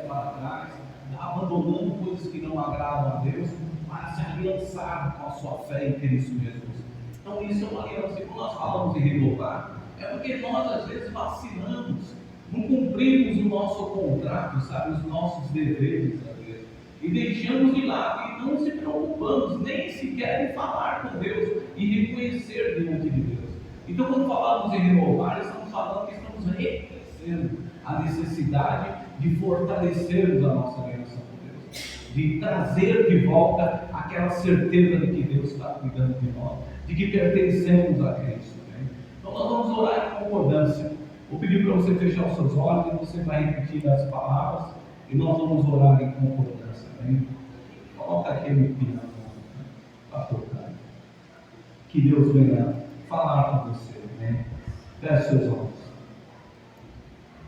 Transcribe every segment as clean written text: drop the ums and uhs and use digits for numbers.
para trás, abandonando coisas que não agradam a Deus, para se aliançar com a sua fé em Cristo Jesus. Então isso é uma aliança. E quando nós falamos em renovar, é porque nós às vezes vacilamos, não cumprimos o nosso contrato, sabe, os nossos deveres às vezes, e deixamos de lado e não se preocupamos nem sequer em falar com Deus e reconhecer diante de Deus. Então quando falamos em renovar, estamos falando que estamos reconhecendo a necessidade de fortalecermos a nossa aliança com Deus, de trazer de volta aquela certeza de que Deus está cuidando de nós, de que pertencemos a Cristo. Então nós vamos orar em concordância. Vou pedir para você fechar os seus olhos e você vai repetir as palavras e nós vamos orar em concordância. Amém? Coloca aquele piano para tocar. Que Deus venha falar com você. Amém? Feche seus olhos.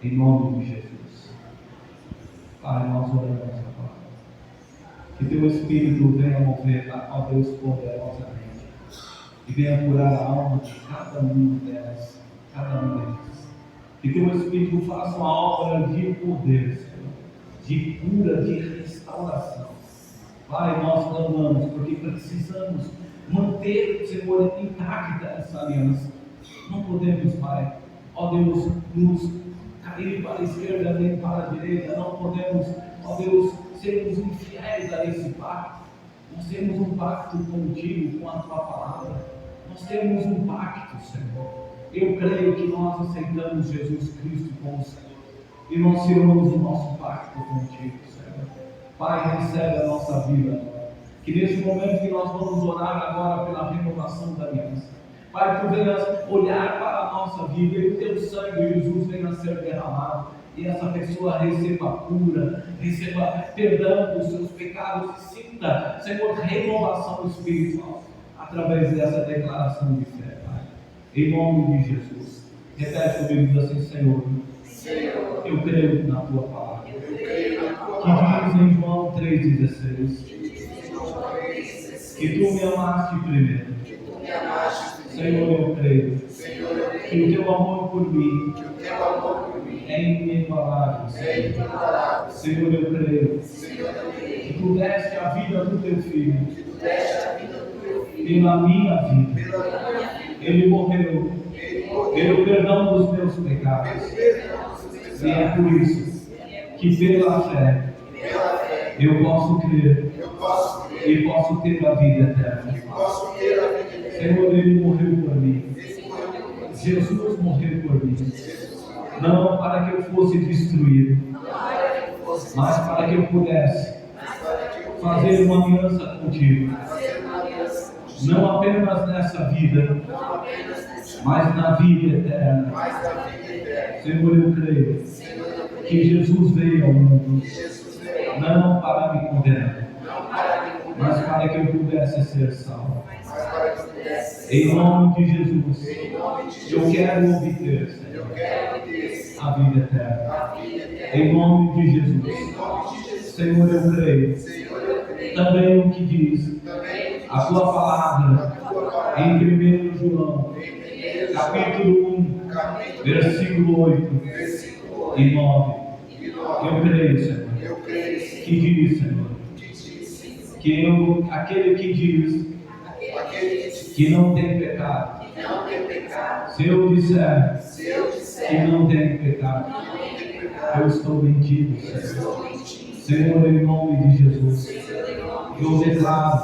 Em nome de Jesus. Pai, nós oramos agora. Que teu Espírito venha mover, ó Deus, poderosamente. E venha curar a alma de cada um delas, cada um deles. Que teu Espírito faça uma obra de poder, Senhor, de cura, de restauração. Pai, nós clamamos porque precisamos manter, Senhor, intacta essa aliança. Não podemos, Pai, ó Deus, nos cair para a esquerda nem para a direita. Não podemos, ó Deus, sermos infiéis a esse pacto. Nós temos um pacto contigo, com a tua palavra. Nós temos um pacto, Senhor. Eu creio que nós aceitamos Jesus Cristo como Senhor. E nós firmamos o nosso pacto contigo, Senhor. Pai, recebe a nossa vida. Que nesse momento que nós vamos orar agora pela renovação da aliança, Pai, tu venhas olhar para a nossa vida e o teu sangue, Jesus, venha a ser derramado. E essa pessoa receba cura, receba perdão dos seus pecados e sinta, Senhor, renovação espiritual através dessa declaração de fé, Pai. Em nome de Jesus. Repete comigo assim, Senhor, eu creio na tua palavra. Que diz em João 3,16 que tu me amaste primeiro. Senhor, eu creio que o teu amor por mim é inigualável. Senhor, eu creio que tu deste a vida do teu filho pela minha vida. Ele morreu pelo perdão dos meus pecados. E é por isso que pela fé eu posso crer e posso ter a vida eterna. Senhor, Ele morreu por mim. Jesus morreu por mim. Não para que eu fosse destruído, mas para que eu pudesse fazer uma aliança contigo. Não apenas nessa vida, mas na vida eterna. Senhor, eu creio que Jesus veio ao mundo, não para me condenar, mas para que eu pudesse ser salvo. Em nome de Jesus, eu quero obter, Senhor, a vida eterna. Em nome de Jesus, Senhor, eu creio também o que diz a tua palavra em 1 João, capítulo 1, versículo 8 e 9. Eu creio, Senhor, que diz, Senhor, que aquele que diz que não tem pecado, se eu disser que não tem pecado, eu estou mentindo, Senhor. Senhor, em nome de Jesus, eu declaro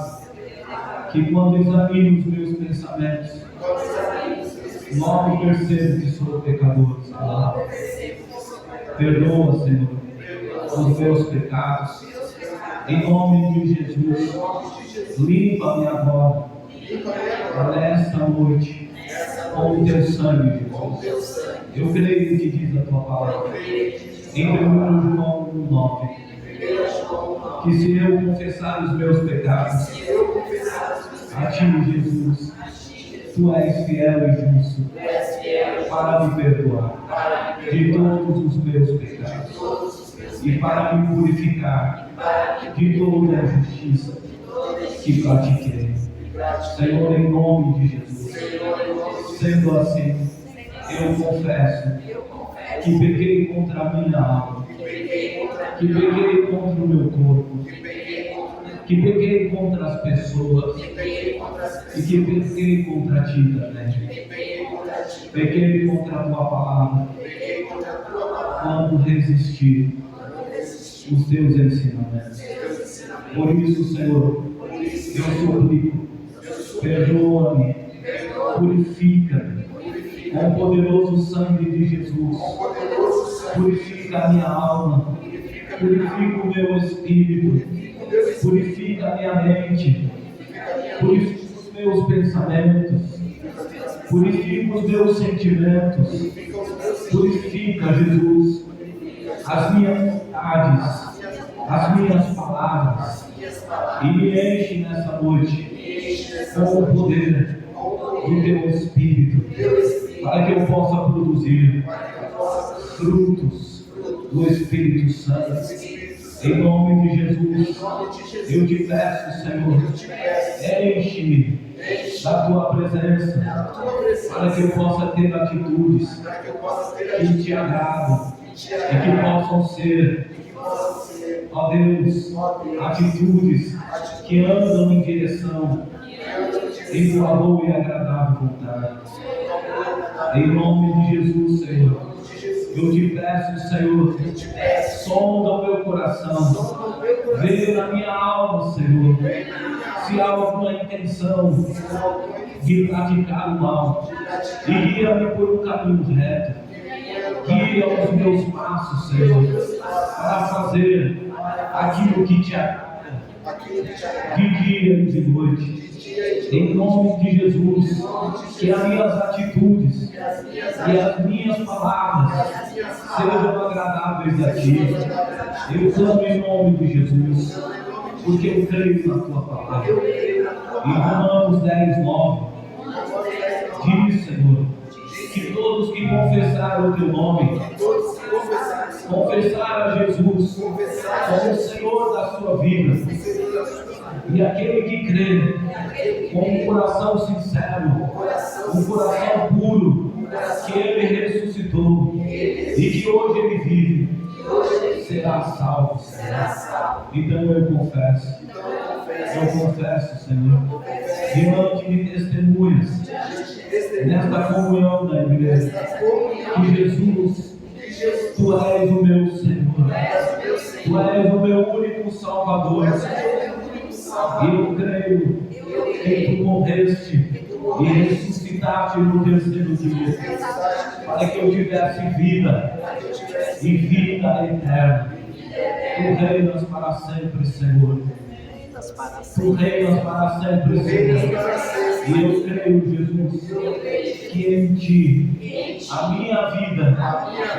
que quando examino os meus pensamentos, logo percebo que sou pecador. Perdoa, Senhor, os meus pecados. Em nome de Jesus, limpa-me agora, nesta noite, com o teu sangue, Jesus. Eu creio que diz a tua palavra, em 1 João 9, que se eu confessar os meus pecados a ti, Jesus, tu és fiel e justo para me perdoar de todos os meus pecados e para me purificar de toda a injustiça que pratiquei. Senhor, em nome de Jesus, sendo assim, eu confesso que pequei contra a minha alma, que que pequei contra o meu corpo, que pequei contra as pessoas, e que pequei contra ti também. Pequei contra a tua palavra, quando resisti os teus ensinamentos. Por isso, Senhor, eu suplico, perdoa-me, purifica-me com o poderoso sangue de Jesus. Purifica a minha alma, purifica o meu espírito, purifica a minha mente, purifica os meus pensamentos, purifica os meus sentimentos, purifica, Jesus, as minhas vontades, as minhas palavras, e me enche nessa noite com o poder do teu Espírito, para que eu possa produzir frutos do Espírito Santo. Em nome de Jesus, eu te peço, Senhor, enche-me da tua presença, para que eu possa ter atitudes que te agradam e que possam ser, ó Deus, atitudes que andam em direção em tua boa e agradável vontade. Em nome de Jesus, Senhor, eu te peço, Senhor, sonda o meu coração, veja na minha alma, Senhor, se há alguma intenção de praticar o mal, e guia-me por um caminho reto, guia os meus passos, Senhor, para fazer aquilo que te agrada, de dia e de noite. Em nome de Jesus, que as minhas atitudes e as minhas palavras sejam agradáveis a Ti. Eu clamo em nome de Jesus, porque eu creio na Tua palavra. Em Romanos 10:9, diz, Senhor, que todos que confessaram o Teu nome, confessaram a Jesus como o Senhor da sua vida, e aquele que crê com um coração sincero, um coração puro, que Ele ressuscitou e que hoje Ele vive, será salvo. Então eu confesso, Senhor, diante de testemunhas, nesta comunhão da igreja, que Jesus, Tu és o meu Senhor, Tu és o meu único Salvador. Eu creio que Tu morreste e ressuscitaste no terceiro dia, para que eu tivesse vida e vida eterna. Tu reinas para sempre, Senhor. Tu reinas para sempre, Senhor. E eu creio, Jesus, que em Ti, a minha vida,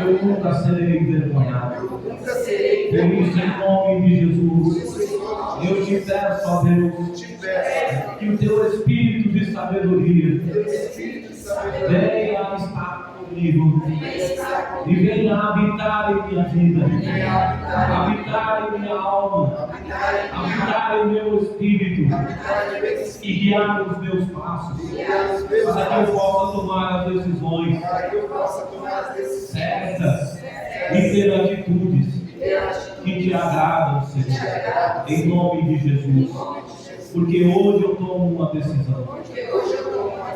eu nunca serei envergonhado. Por isso, em nome de Jesus, eu te peço, ó Deus, que o Teu Espírito de sabedoria venha estar comigo e venha habitar em minha vida, habitar em minha alma, habitar em meu espírito e guiar os meus passos, para que eu possa tomar as decisões certas e ter atitudes que Te agradam, Senhor, em nome de Jesus. Porque hoje eu tomo uma decisão,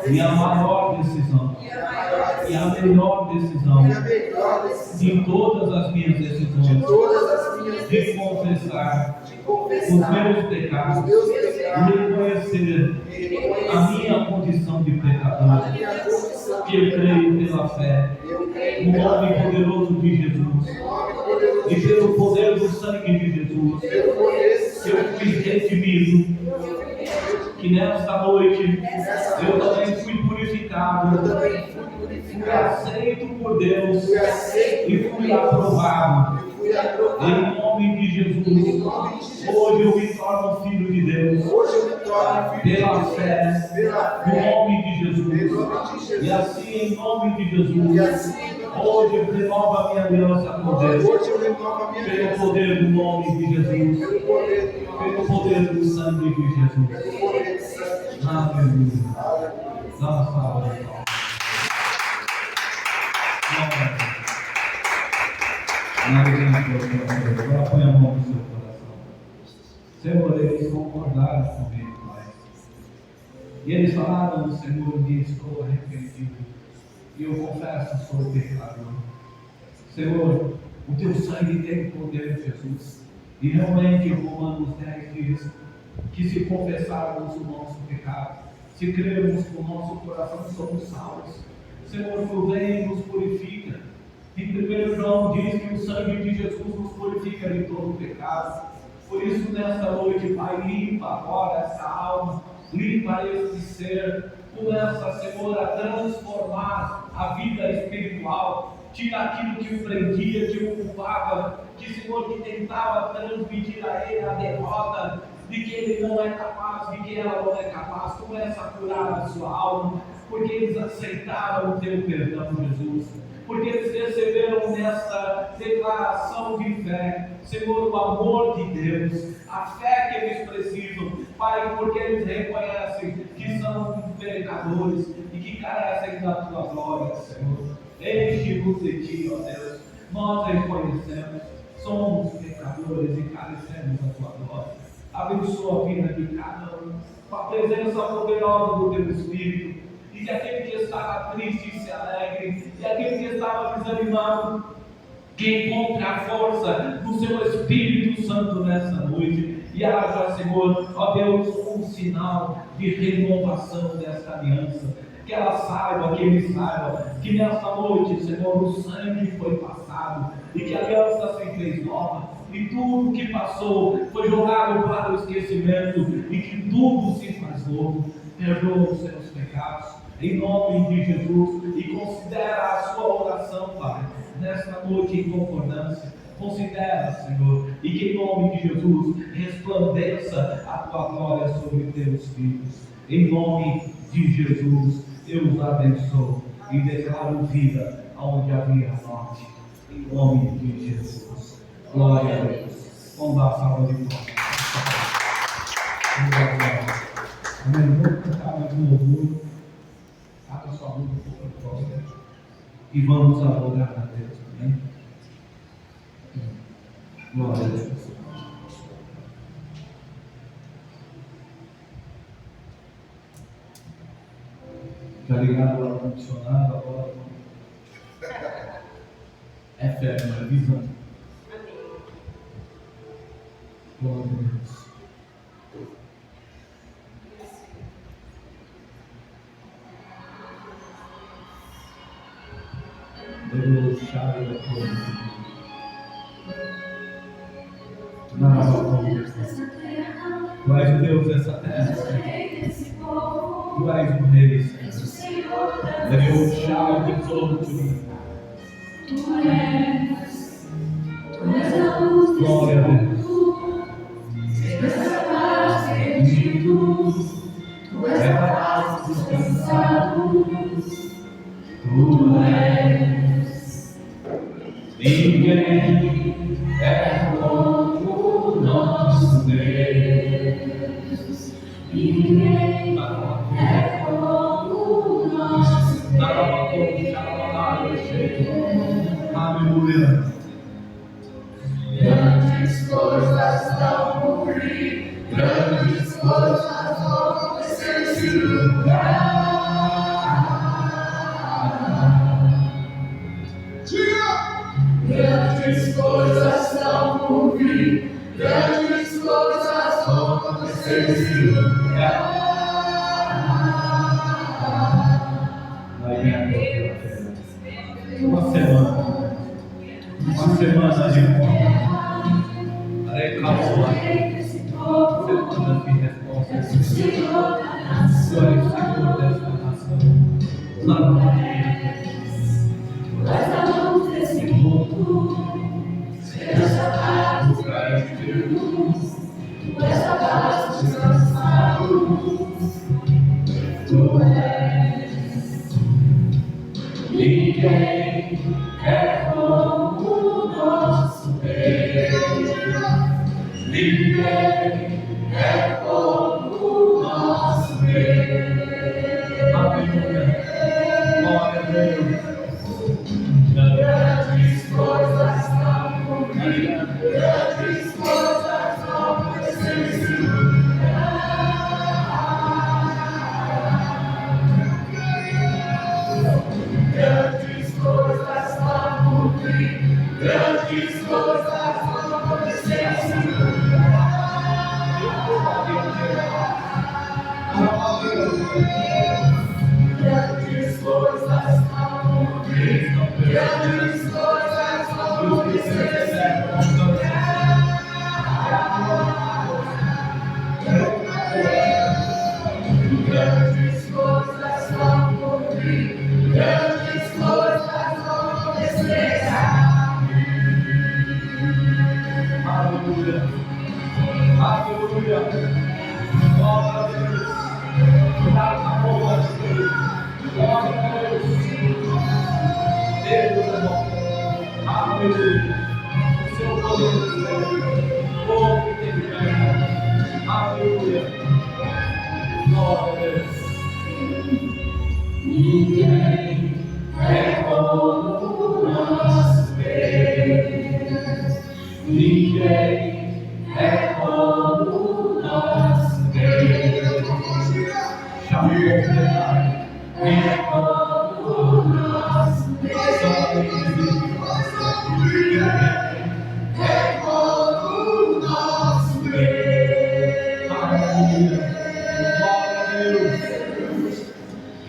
e a maior decisão, e a melhor decisão de todas as minhas decisões, de confessar os meus pecados, reconhecer a minha condição de pecador, que eu creio pela fé, no nome poderoso de Jesus, e pelo poder do sangue de Jesus, que eu fui redimido, que nesta noite eu também fui purificado, fui aceito por Deus e fui aprovado. Em nome de Jesus, hoje eu me torno filho de Deus, pela fé, no nome de Jesus. E assim, em nome de Jesus, hoje eu renovo a minha aliança com Deus, pelo poder do nome de Jesus, pelo poder do sangue de Jesus. Aleluia. Dá uma salva de palmas. Agora põe a mão no seu coração. Senhor, eles concordaram comigo, Pai. E eles falaram, Senhor, que estou arrependido. E eu confesso, sou pecador. Senhor, o teu sangue tem poder, Jesus. E realmente Romanos 10 diz que se confessarmos o nosso pecado, se crermos com o nosso coração, somos salvos. Senhor, tu vem e nos purifica. Em 1 João diz que o sangue de Jesus nos purifica de todo pecado. Por isso, nesta noite, Pai, limpa agora essa alma, limpa este ser. Começa, Senhor, a transformar a vida espiritual. Tira aquilo que o prendia, que o ocupava, que, Senhor, que tentava transmitir a ele a derrota, de que ele não é capaz, de que ela não é capaz. Começa a curar a sua alma, porque eles aceitaram o teu perdão, Jesus. Porque eles receberam nesta declaração de fé, Senhor, o amor de Deus, a fé que eles precisam, Pai, porque eles reconhecem que são pecadores e que carecem da tua glória, Senhor. Enche-nos de ti, ó Deus. Nós reconhecemos, somos pecadores e carecemos da tua glória. Abençoa a vida de cada um, com a presença poderosa do teu Espírito. E que aquele que estava triste se alegre, e aquele que estava desanimado, que encontre a força do seu Espírito Santo nessa noite, e haja, Senhor, ó Deus, um sinal de renovação desta aliança. Que ela saiba, que ele saiba, que nesta noite, Senhor, o sangue foi passado, e que a aliança se fez nova, e tudo que passou foi jogado para o esquecimento, e que tudo se faz novo. Perdoa os seus pecados, em nome de Jesus, e considera a sua oração, Pai, nesta noite em concordância. Considera, Senhor, e que em nome de Jesus resplandeça a tua glória sobre teus filhos. Em nome de Jesus, eu os abençoo e declaro vida onde havia morte. Em nome de Jesus. Glória a Deus. Vamos dar a salva de palmas. Amém. Vamos cantar mais um louvor. Abra sua boca um pouco e vamos adorar a Deus. Amém. Glória a Deus. Está ligado ao ar-condicionado agora? É fé, não é visão. Glória a Deus. Deus chave da tua Tu és o Deus dessa terra. Tu és o Rei, Senhor. Deus chave de todo Tu és a luz. Glória a Deus. Tu és a paz perdidos. Tu és a paz dos cansados. Tu és. Ninguém é como o nosso Deus. Ninguém é como o nosso Deus. Aleluia. Grandes coisas não cumprir, grandes coisas vão acontecer nesse lugar. Grandes coisas não cumprir, grandes coisas vão acontecer nesse lugar. Uma semana de semana de resposta. Tu és o Senhor desta nação. Lá és a luz desse mundo, esperança para os caídos. Tu és a paz dos cansados. Tu és. Ninguém é como o nosso Deus. Ninguém é como o nosso Deus. Aleluia. Glória a Deus. Grandes coisas não Grandes coisas vão acontecer. Grandes coisas vão cumprir. Grandes coisas vão acontecer. Grandes coisas vão cumprir. Grandes coisas vão acontecer. Grandes coisas vão cumprir. Grandes coisas vão acontecer. Aleluia. Aleluia. Glória a Deus. Glória a Deus. Glória a Deus. Deus é bom. Aleluia. O seu poder do céu. Bom que tem fé. Aleluia. Glória a Deus. Ninguém é como o nosso Deus. Ninguém é como o nosso Deus. Chame o Pai. É como o nosso Deus. Ninguém é como o nosso Deus. Aleluia. Glória a Deus.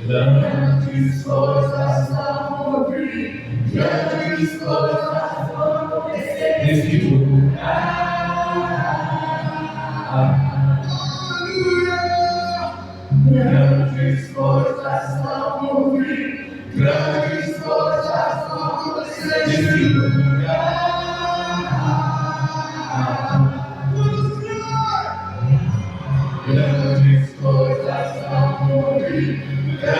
Grandes coisas vão cumprir. Grandes coisas vão acontecer neste lugar. Grandes coisas vão cumprir. Grandes coisas vão acontecer neste lugar. Grandes coisas vão cumprir.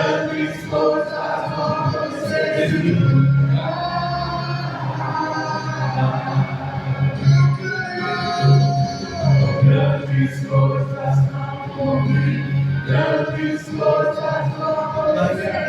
Grandes coisas vão acontecer neste lugar. Grandes coisas vão cumprir. Grandes coisas vão acontecer.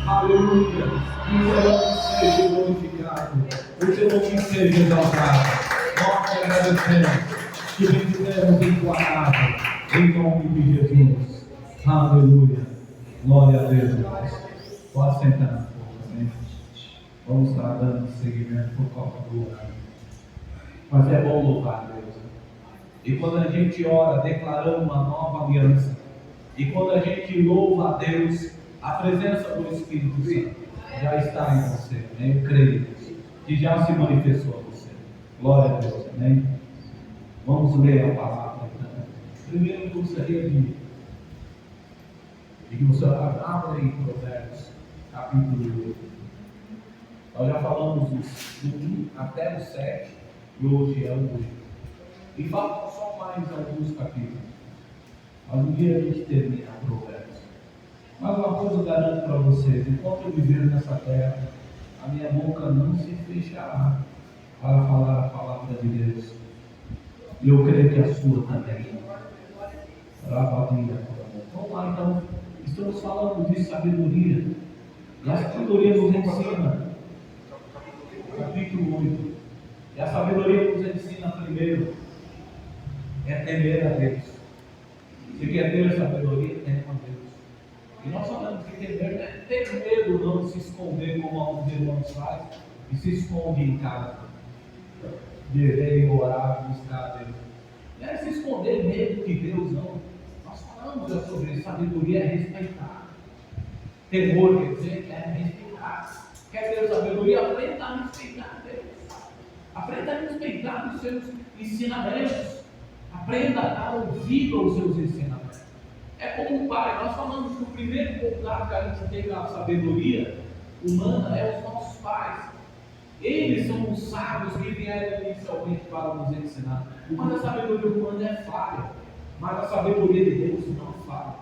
Aleluia. O Senhor seja glorificado. O Senhor seja exaltado. Nós te agradecemos. Te bendizemos enquadrado. Em nome de Jesus. Aleluia. Glória a Deus. Pode sentar um pouco, amém? Vamos estar dando seguimento por causa do horário. Mas é bom louvar a Deus. E quando a gente ora declarando uma nova aliança, e quando a gente louva a Deus, a presença do Espírito Santo já está em você, amém? Eu creio que já se manifestou a você. Glória a Deus, amém? Vamos ler a palavra então. Primeiro eu gostaria de que você abra em Provérbios, capítulo 8. Nós já falamos do 1 até o 7, e hoje é o 8. E faltam só mais alguns capítulos. Mas um dia a gente termina Provérbios. Mas uma coisa eu garanto para vocês: enquanto eu viver nessa terra, a minha boca não se fechará para falar a palavra de Deus. E eu creio que a sua também. Vamos lá então. Estamos falando de sabedoria. E a sabedoria nos ensina. Capítulo 8. E a sabedoria nos ensina primeiro é temer a Deus. Se quer ter sabedoria, tema a Deus. E nós falamos que temer não é ter medo, não de se esconder como alguns irmãos fazem e se esconde em casa. Dever orar, buscar a Deus. Não é se esconder medo de Deus, não. Nós falamos já sobre isso. Sabedoria é respeitar. Temor quer dizer é respeitar. Quer ter sabedoria? Aprenda a respeitar Deus. Aprenda a respeitar os seus ensinamentos. Aprenda a dar ouvido aos seus ensinamentos. É como um pai. Nós falamos que o primeiro contato que a gente tem com a sabedoria humana é os nossos pais. Eles são os sábios que vieram inicialmente para nos ensinar. Mas a sabedoria humana é falha. Mas a sabedoria de Deus não falha.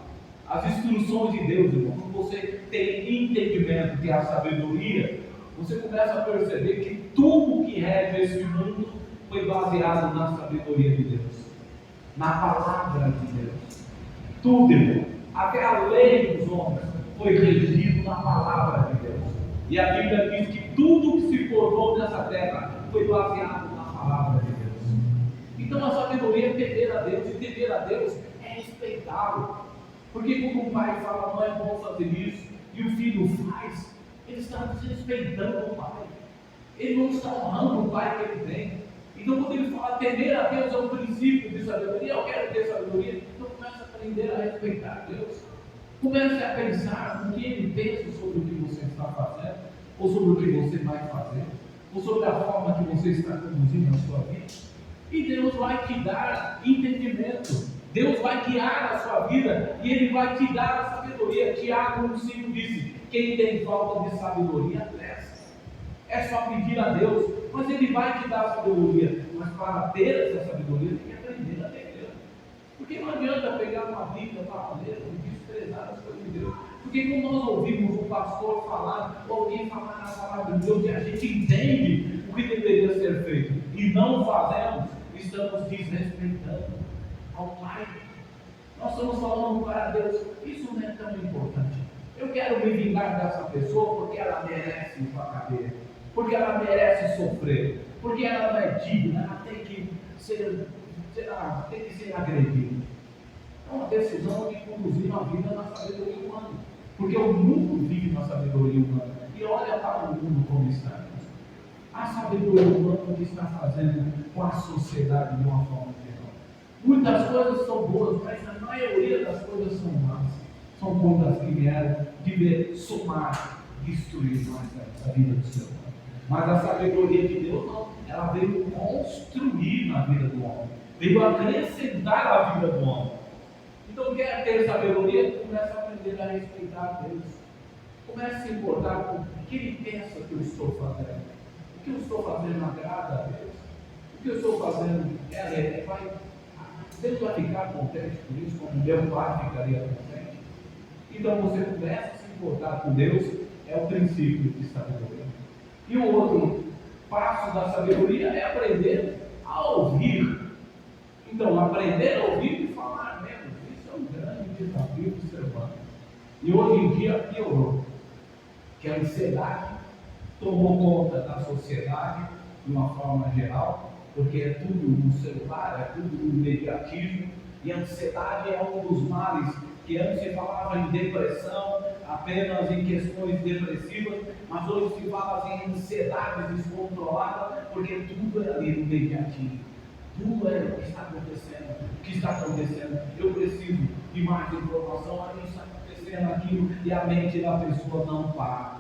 As instruções de Deus, irmão, quando você tem entendimento que é a sabedoria, você começa a perceber que tudo que rege esse mundo foi baseado na sabedoria de Deus, na palavra de Deus. Tudo, irmão, até a lei dos homens foi regido na palavra de Deus. E a Bíblia diz que tudo que se formou nessa terra foi baseado na palavra de Deus. Então a sabedoria é temer a Deus, e temer a Deus é respeitá-lo. Porque quando um pai fala, não é bom fazer isso, e o filho faz, ele está desrespeitando o pai. Ele não está honrando o pai que ele tem. Então quando ele fala temer a Deus é um princípio de sabedoria, eu quero ter sabedoria, então comece a aprender a respeitar Deus. Comece a pensar no que ele pensa sobre o que você está fazendo, ou sobre o que você vai fazer, ou sobre a forma que você está conduzindo a sua vida. E Deus vai te dar entendimento, Deus vai guiar a sua vida, e Ele vai te dar a sabedoria. Tiago 1,5 disse: quem tem falta de sabedoria, peça. É só pedir a Deus, mas Ele vai te dar a sabedoria. Mas para ter essa sabedoria, tem que aprender a ter Deus. Porque não adianta pegar uma Bíblia para ler e desprezar as coisas de Deus. Porque quando nós ouvimos um pastor falar, ou alguém falar na palavra de Deus, e a gente entende o que deveria ser feito, e não fazemos, estamos desrespeitando ao Pai. Nós estamos falando para Deus, isso não é tão importante. Eu quero me vingar dessa pessoa porque ela merece ir para a cadeia, porque ela merece sofrer, porque ela não é digna, ela tem que ser agredida. É uma decisão de conduzir uma vida na sabedoria humana, porque o mundo vive na sabedoria humana, e olha para o mundo como está. A sabedoria humana que está fazendo com a sociedade de uma forma geral. Muitas coisas são boas, mas a maioria das coisas são más. São coisas que vieram de somar, destruir mais a vida do ser humano. Mas a sabedoria de Deus não, ela veio construir na vida do homem, veio acrescentar a vida do homem. Então, quer ter sabedoria? Comece a aprender a respeitar Deus. Comece a se importar com o que Ele pensa que eu estou fazendo. O que eu estou fazendo agrada a Deus? O que eu estou fazendo Deus vai ficar contente por isso, como meu pai ficaria contente. Então você começa a se importar com Deus, é o princípio de sabedoria. E o outro passo da sabedoria é aprender a ouvir. Então, aprender a ouvir e falar menos, isso é um grande desafio do ser humano. E hoje em dia piorou, que a ansiedade tomou conta da sociedade de uma forma geral, porque é tudo no celular, é tudo no imediatismo, e a ansiedade é um dos males, que antes se falava em depressão, apenas em questões depressivas, mas hoje se fala em ansiedade descontrolada, porque tudo é ali no imediatismo, tudo é o que está acontecendo, eu preciso de mais informação, aí está acontecendo aquilo, e a mente da pessoa não para.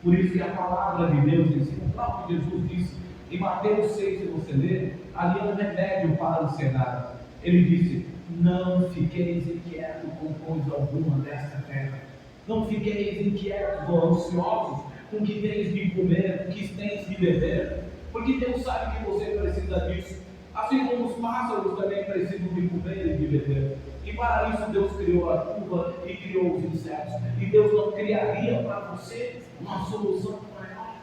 Por isso que a palavra de Deus ensina, o próprio Jesus disse, em Mateus 6, se você ler, ali é um remédio para a ansiedade. Ele disse: não fiqueis inquietos com coisa alguma desta terra. Não fiqueis inquietos ou ansiosos com o que tens de comer, com o que tens de beber. Porque Deus sabe que você precisa disso. Assim como os pássaros também precisam de comer e de beber. E para isso Deus criou a chuva e criou os insetos. E Deus não criaria para você uma solução maior.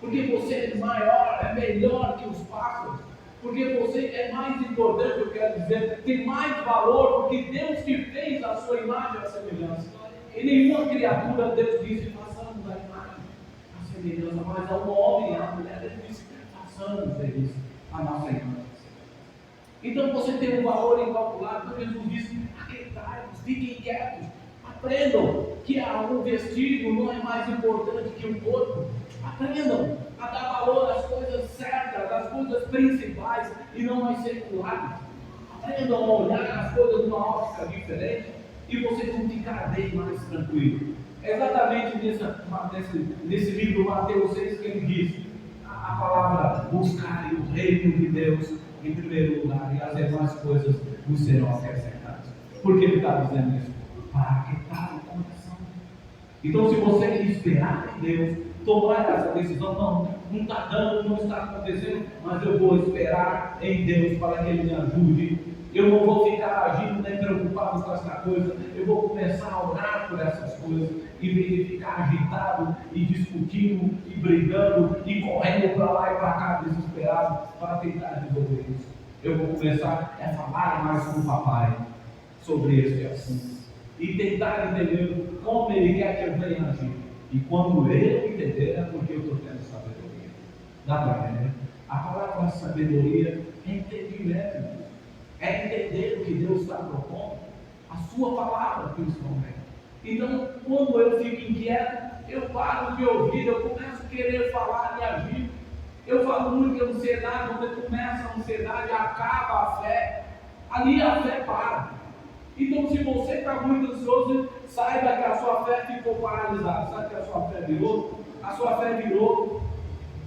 Porque você é maior, é melhor que os pássaros. Porque você é mais importante, eu quero dizer, tem mais valor, porque Deus te fez a sua imagem e a semelhança. E nenhuma criatura, Deus disse, façamos a imagem, a semelhança, mas ao homem e à mulher, Ele disse, façamos eles a nossa imagem. Então você tem um valor incalculável. Então Jesus disse, aquietai-vos, fiquem quietos, aprendam que um vestido não é mais importante que o corpo. Aprendam a dar valor às coisas certas, às coisas principais e não às seculares. Aprendam a olhar as coisas de uma ótica diferente e vocês vão ficar bem mais tranquilos. É exatamente nesse livro Mateus 6 que ele diz a palavra: buscarem o reino de Deus em primeiro lugar, e as demais coisas vos serão acrescentadas. Por que ele está dizendo isso? Para aquietar o coração. Então, se você esperar em Deus, tomar essa decisão. Não está dando, não está acontecendo, mas eu vou esperar em Deus para que Ele me ajude. Eu não vou ficar agindo nem preocupado com essa coisa. Eu vou começar a orar por essas coisas, em vez de ficar agitado e discutindo e brigando e correndo para lá e para cá desesperado para tentar resolver isso. Eu vou começar a falar mais com o papai sobre esse assunto e tentar entender como ele quer que eu venha agir. E quando eu entender, é porque eu estou tendo sabedoria. Dá para entender? A palavra sabedoria é entendimento. É entender o que Deus está propondo. A sua palavra, principalmente. Então, quando eu fico inquieto, eu paro de ouvir, eu começo a querer falar e agir. Eu falo muito que a ansiedade, quando começa a ansiedade, acaba a fé. Ali a fé para. Então, se você está muito ansioso, saiba que a sua fé ficou paralisada. Sabe o que a sua fé virou? A sua fé virou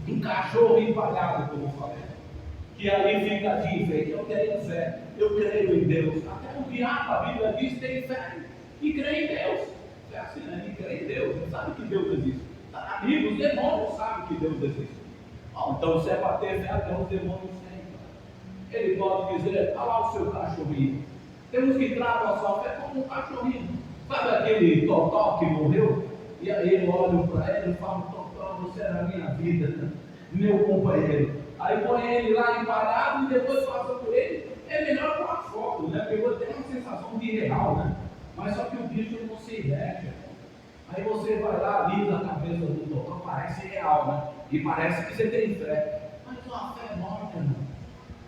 um cachorro empalhado, como eu falei. Que ali fica de enfeite. Eu tenho fé, eu creio em Deus. Até o diabo, a Bíblia diz, tem fé e crê em Deus. É assim, né? E crê em Deus. Ele sabe que Deus existe. Está na Bíblia, os demônios sabem que Deus existe. Então, se é para ter fé, até os demônios têm. Ele pode dizer, olha lá o seu cachorrinho. Temos que tratar a sua fé como um cachorrinho. Sabe aquele Totó que morreu? E aí ele olha para ele e fala, Totó, você era a minha vida, meu companheiro. Aí põe ele lá empalhado e depois passa por ele. É melhor com a foto, né? Porque eu tenho uma sensação de real, né? Mas só que o bicho não se mexe. Aí você vai lá, lisa a cabeça do Totó, parece real, né? E parece que você tem fé. Mas uma fé morta, não.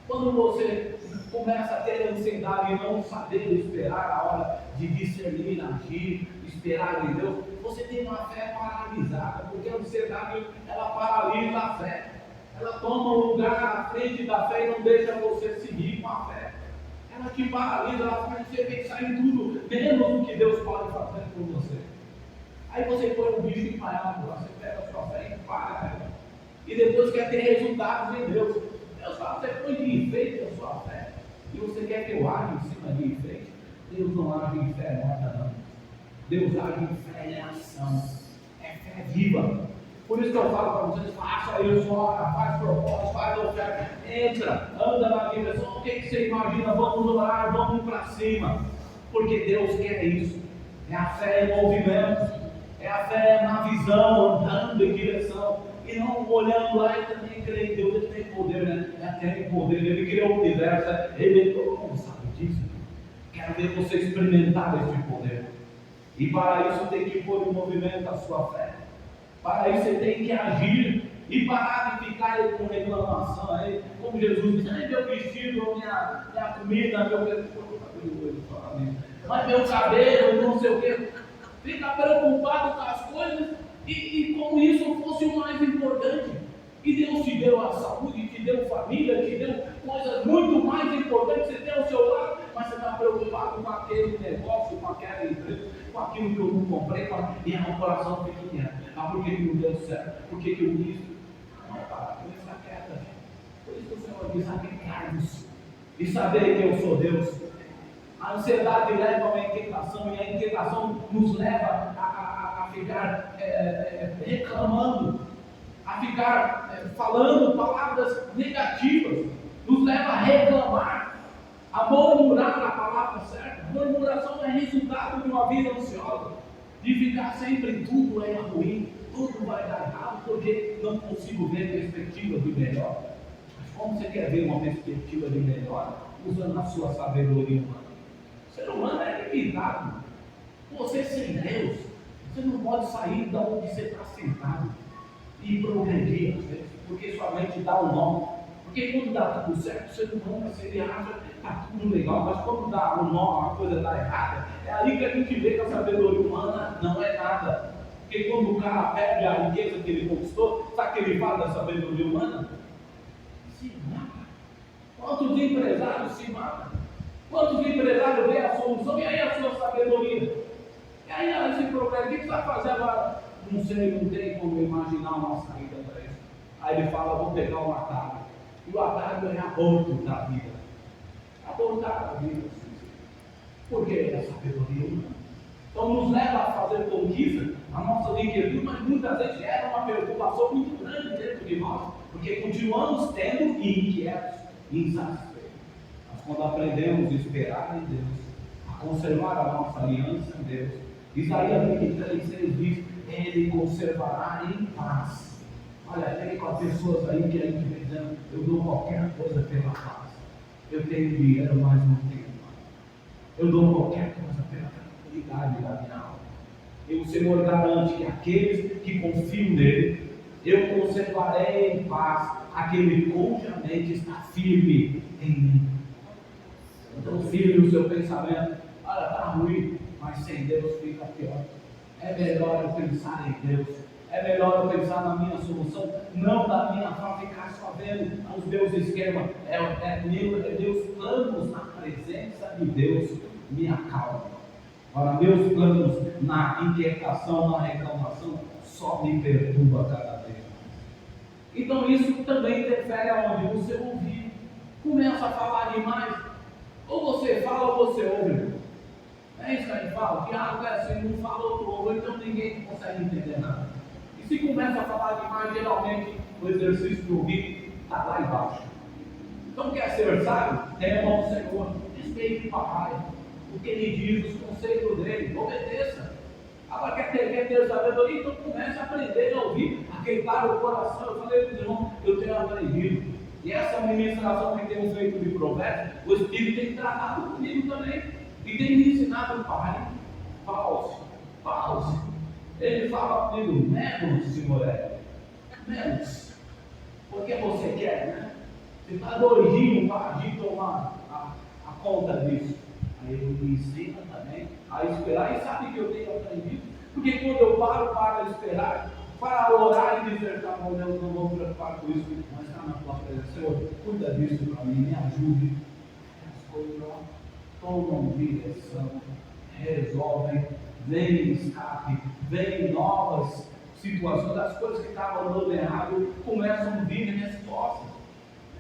Quando você começa a ter ansiedade e não saber esperar a hora de discernir, agir, esperar em Deus, você tem uma fé paralisada, porque a ansiedade, ela paralisa a fé. Ela toma um lugar à frente da fé e não deixa você seguir com a fé. Ela te paralisa, ela faz você pensar em tudo, menos o que Deus pode fazer por você. Aí você põe um bicho empalhado lá, você pega a sua fé e para ela. E depois quer ter resultados em Deus. Deus fala, você põe de enfeite a sua fé. E você quer que eu age em cima de enfeite? Deus não age em fé morta, não. Deus age em fé em ação. É fé viva. Por isso que eu falo para vocês, faça isso, ora, faz propósito, faz oferta, entra, anda na direção. O que você imagina? Vamos orar, vamos para cima. Porque Deus quer isso. É a fé em movimento. É a fé na visão, andando em direção. E não olhando lá e também creio em Deus, Ele tem poder, né? Ele tem poder, Ele criou o universo, todo mundo sabe disso. Quero ver você experimentar esse poder. E para isso tem que pôr em movimento a sua fé. Para isso você tem que agir e parar de ficar aí com reclamação aí, como Jesus disse, meu vestido, minha comida, mas meu cabelo, não sei o quê. Fica preocupado com as coisas e como isso fosse o mais importante. E Deus te deu a saúde, te deu família, te deu coisas muito mais importantes, você tem ao seu lado, mas você está preocupado com aquele negócio, com aquela empresa, com aquilo que eu não comprei, e o coração fica inquieto. Por que não deu certo? Por que eu disse? Não, para, começar quieta. Por isso que o Senhor diz, aquietai-vos e saber que eu sou Deus. A ansiedade leva a uma inquietação, e a inquietação nos leva a ficar reclamando, a ficar falando palavras negativas, nos leva a reclamar, a murmurar a palavra certa. Murmuração é resultado de uma vida ansiosa, de ficar sempre tudo é ruim, tudo vai dar errado, porque não consigo ver perspectiva de melhor. Mas como você quer ver uma perspectiva de melhor? Usando a sua sabedoria humana. O ser humano é limitado. Você sem Deus, você não pode sair de onde você está sentado e progredir, às vezes, porque sua mente dá um nó. Porque quando dá tudo certo, você não vai ser acha que está tudo legal, mas quando dá um nó, a coisa dá errada, é aí que a gente vê que a sabedoria humana não é nada. Porque quando o cara perde a riqueza que ele conquistou, sabe o que ele fala da sabedoria humana? Se mata. Quantos empresários se matam? Quantos empresários veem a solução e aí a sua sabedoria? E aí esse problema, o que você vai fazer agora? Não sei, não tem como imaginar uma saída para isso. Aí ele fala, vou pegar um atalho. E o atalho é aborto da vida. Abortar a vida. Porque é a sabedoria humana. Então nos leva a fazer conquista, a nossa inquietude, mas muitas vezes gera uma preocupação muito grande dentro de nós, porque continuamos tendo inquietos, insatisfeitos. Mas quando aprendemos a esperar em Deus, a conservar a nossa aliança em Deus, Isaías 23:6 diz: Ele conservará em paz. Olha, tem com as pessoas aí que a gente vem dizendo: eu dou qualquer coisa pela paz. Eu tenho dinheiro, mas não tenho paz. Eu dou qualquer coisa pela tranquilidade da minha alma. E o Senhor garante que aqueles que confiam nele, eu conservarei em paz aquele cuja mente está firme em mim. Então, firme o seu pensamento. Olha, está ruim, mas sem Deus fica pior. É melhor eu pensar em Deus. É melhor eu pensar na minha solução, não da minha forma, ficar só vendo os meus esquemas. Meus planos na presença de Deus me acalmam. Ora, meus planos na inquietação, na reclamação, só me perturba cada vez mais. Então isso também interfere aonde? Você ouvir. Começa a falar demais. Ou você fala ou você ouve. É isso que a gente fala. Que algo é assim, não fala, outro ouve, então ninguém consegue entender nada. E se começa a falar demais, geralmente o exercício do ouvir está lá embaixo. Então quer ser sábio? Tema ao Senhor. Respeite o papai. O que ele diz, os conceitos dele, obedeça. Agora quer ter sabedoria, então comece a aprender a ouvir, aquietar o coração. Eu falei para os irmãos, eu tenho aprendido. E essa ministração que tenho feito de provérbios, o Espírito tem tratado comigo também. E tem me ensinado, pai, pause. Ele fala comigo, menos, senhor, menos. Porque você quer, né? Você está doidinho para agir, tomar a conta disso. Aí ele me ensina também a esperar, e sabe que eu tenho aprendido? Porque quando eu paro para esperar, para orar e dizer, tá bom, Deus, não vou me preocupar com isso, mas está na tua presença, Senhor, cuida disso para mim, me ajude. As coisas lá tomam direção, resolvem, vem escape, vem novas situações, as coisas que estavam dando errado começam a vir respostas.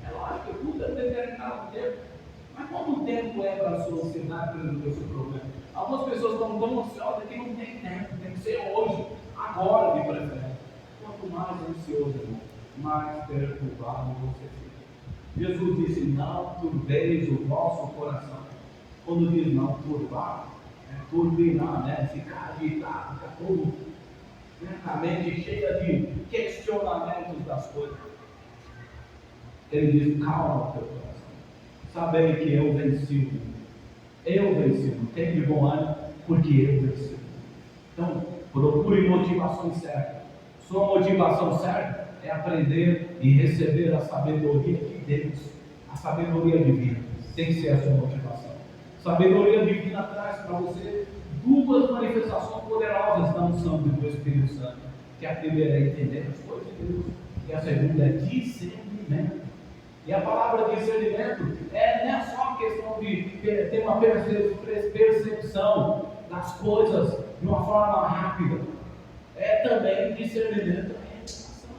É lógico que tudo é determinado tempo. Mas quanto tempo é para a sua ansiedade para resolver o seu problema? Algumas pessoas estão tão ansiosas que não tem tempo, tem que ser hoje, agora de preferência. Quanto mais ansioso, irmão, mais perturbado você fica. Jesus disse: não turbeis o vosso coração. Quando diz não turbar, é turbinar, né? Ficar agitado, ficar todo, né? A mente cheia de questionamentos das coisas. Ele diz: calma o teu coração. Sabem que eu venci o mundo. Eu venci o mundo. Tem de bom ânimo, porque eu venci o mundo. Então, procure motivações certas. Sua motivação certa é aprender e receber a sabedoria de Deus. A sabedoria divina tem que ser a sua motivação. Sabedoria divina traz para você duas manifestações poderosas da unção do Espírito Santo. Que a primeira é entender as coisas de Deus. E a segunda é discernimento. E a palavra discernimento não é só a questão de ter uma percepção das coisas de uma forma rápida. É também discernimento da realização.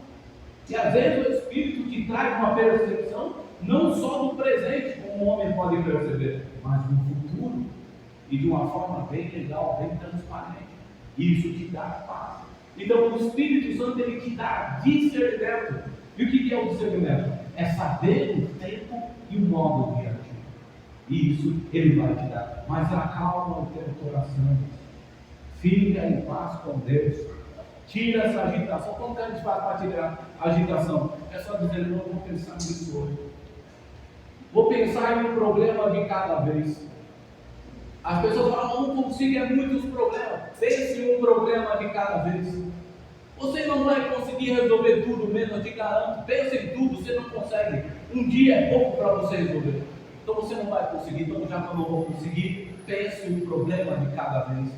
E às vezes o Espírito te traz uma percepção não só do presente, como o homem pode perceber, mas do futuro. E de uma forma bem legal, bem transparente. Isso te dá paz. Então o Espírito Santo ele te dá discernimento. E o que é o discernimento? É saber o tempo e o modo de agir. E isso ele vai te dar. Mas acalma o teu coração. Fica em paz com Deus. Tira essa agitação. Como que a gente faz para tirar a agitação? É só dizer: não vou pensar nisso hoje. Vou pensar em um problema de cada vez. As pessoas falam: não consigo, é muitos problemas. Pense em um problema de cada vez. Você não vai conseguir resolver tudo mesmo, eu te garanto. Pense em tudo, você não consegue. Um dia é pouco para você resolver. Então você não vai conseguir. Então, já que eu não vou conseguir, pense em um problema de cada vez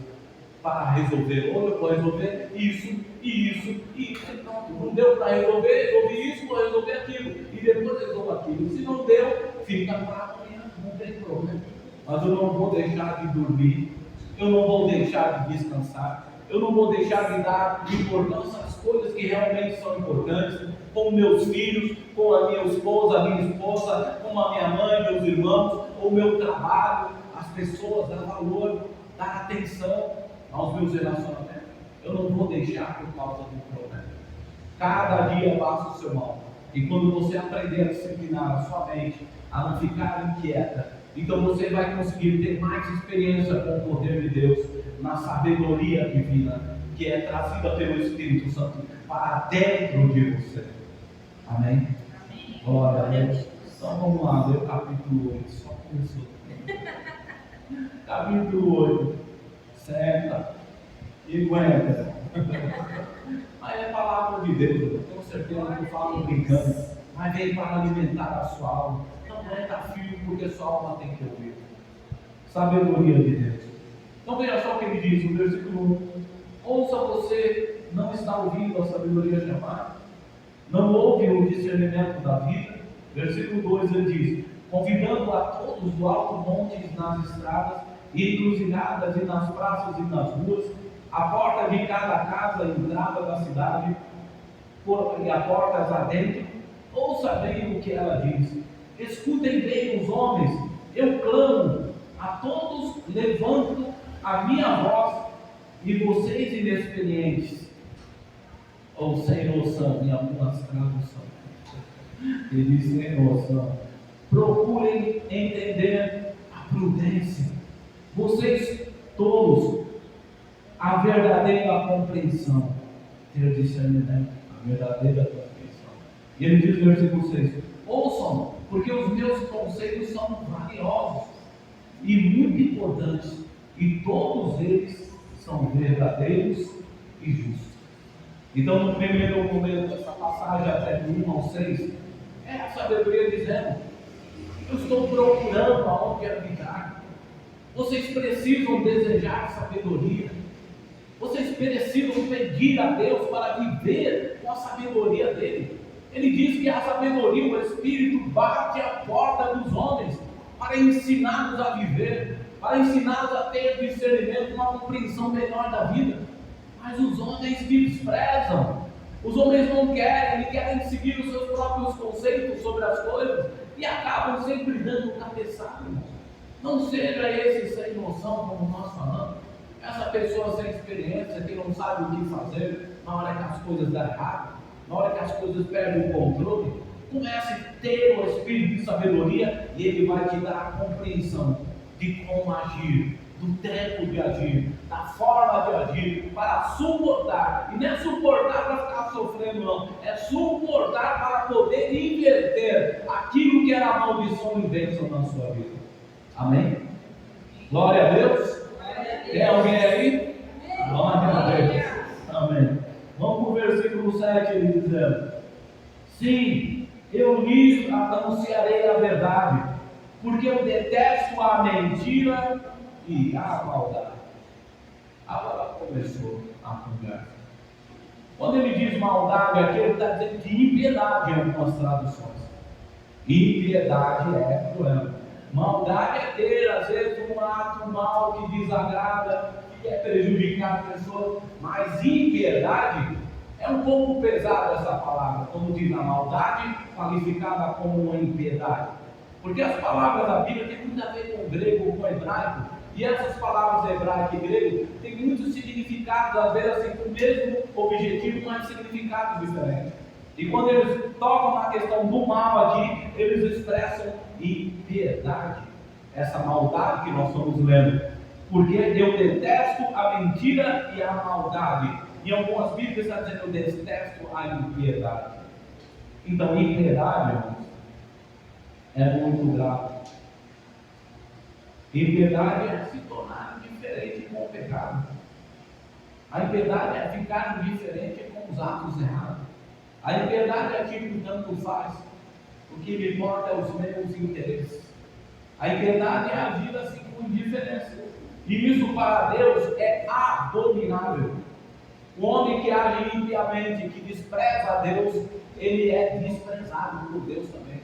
para resolver. Ou eu vou resolver isso, e isso, e isso. Então, não deu para resolver, resolvi isso, vou resolver aquilo. E depois resolvo aquilo. Se não deu, fica para amanhã, não tem problema. Mas eu não vou deixar de dormir. Eu não vou deixar de descansar. Eu não vou deixar de dar importância às coisas que realmente são importantes, com meus filhos, com a minha esposa, com a minha mãe, meus irmãos, o meu trabalho, as pessoas, dar valor, dar atenção. aos meus relacionamentos. Eu não vou deixar por causa do problema. Cada dia passa o seu mal. E quando você aprender a disciplinar a sua mente, a não ficar inquieta, então você vai conseguir ter mais experiência com o poder de Deus, na sabedoria divina, que é trazida pelo Espírito Santo para dentro de você. Amém? Amém. Glória a Deus. Então vamos lá, ver o capítulo 8. Só começou. Capítulo 8. Senta e aguenta. Mas é a palavra de Deus. Eu tenho certeza que eu falo brincando. Mas veio para alimentar a sua alma. Então aguenta firme, porque sua alma tem que ouvir. Sabedoria de Deus. Então veja só o que ele diz no versículo 1. Ouça, você não está ouvindo a sabedoria chamar. Não ouve o discernimento da vida. Versículo 2 ele diz: convidando a todos do alto montes, nas estradas e encruzilhadas e nas praças e nas ruas, a porta de cada casa e entrada da cidade, e a portas adentro, ouça bem o que ela diz. Escutem bem os homens, eu clamo, a todos levanto a minha voz, e vocês inexperientes, ou sem noção, em algumas traduções, ele diz sem noção, procurem entender a prudência, vocês todos, a verdadeira compreensão, ter discernimento, a verdadeira compreensão. E ele diz no versículo 6: ouçam, porque os meus conselhos são valiosos e muito importantes, e todos eles são verdadeiros e justos. Então, no primeiro momento, essa passagem até do 1 ao 6, é a sabedoria dizendo: eu estou procurando aonde habitar. Vocês precisam desejar sabedoria. Vocês precisam pedir a Deus para viver com a sabedoria dele. Ele diz que a sabedoria, o Espírito, bate a porta dos homens para ensiná-los a viver, para ensiná-los a ter discernimento, uma compreensão melhor da vida. Mas os homens desprezam, os homens não querem, eles querem seguir os seus próprios conceitos sobre as coisas e acabam sempre dando cabeçada. Não seja esse sem noção, como nós falamos, essa pessoa sem experiência, que não sabe o que fazer na hora que as coisas dão errado, na hora que as coisas perdem o controle. Comece a ter o espírito de sabedoria e ele vai te dar a compreensão de como agir, do tempo de agir, da forma de agir, para suportar. E não é suportar para ficar sofrendo, não. É suportar para poder inverter aquilo que era maldição e bênção na sua vida. Amém? Glória a Deus. Tem alguém aí? Glória a Deus. Amém. Vamos para o versículo 7, ele dizendo: sim, eu lhes anunciarei a verdade, porque eu detesto a mentira e a maldade. Agora começou a conversa. Quando ele diz maldade aqui, ele está dizendo de impiedade em algumas traduções. Impiedade é cruel. Maldade é ter, às vezes, um ato mal que desagrada, que quer prejudicar a pessoa, mas impiedade é um pouco pesada essa palavra, quando diz a maldade qualificada como uma impiedade. Porque as palavras da Bíblia têm muito a ver com o grego ou com o hebraico, e essas palavras hebraico e grego têm muitos significados, às vezes assim, com o mesmo objetivo, mas significados diferentes. E quando eles tocam na questão do mal aqui, eles expressam impiedade, essa maldade que nós estamos lendo. Porque eu detesto a mentira e a maldade. Em algumas Bíblias está dizendo: eu detesto a impiedade. Então, impiedade, irmãos, é muito grave. Impiedade é se tornar indiferente com o pecado. A impiedade é ficar indiferente com os atos errados. A impiedade é aquilo que tanto faz. O que me importa é os meus interesses. A impiedade é agir assim com indiferença. E isso para Deus é abominável. O homem que age impiamente, que despreza a Deus, ele é desprezado por Deus também.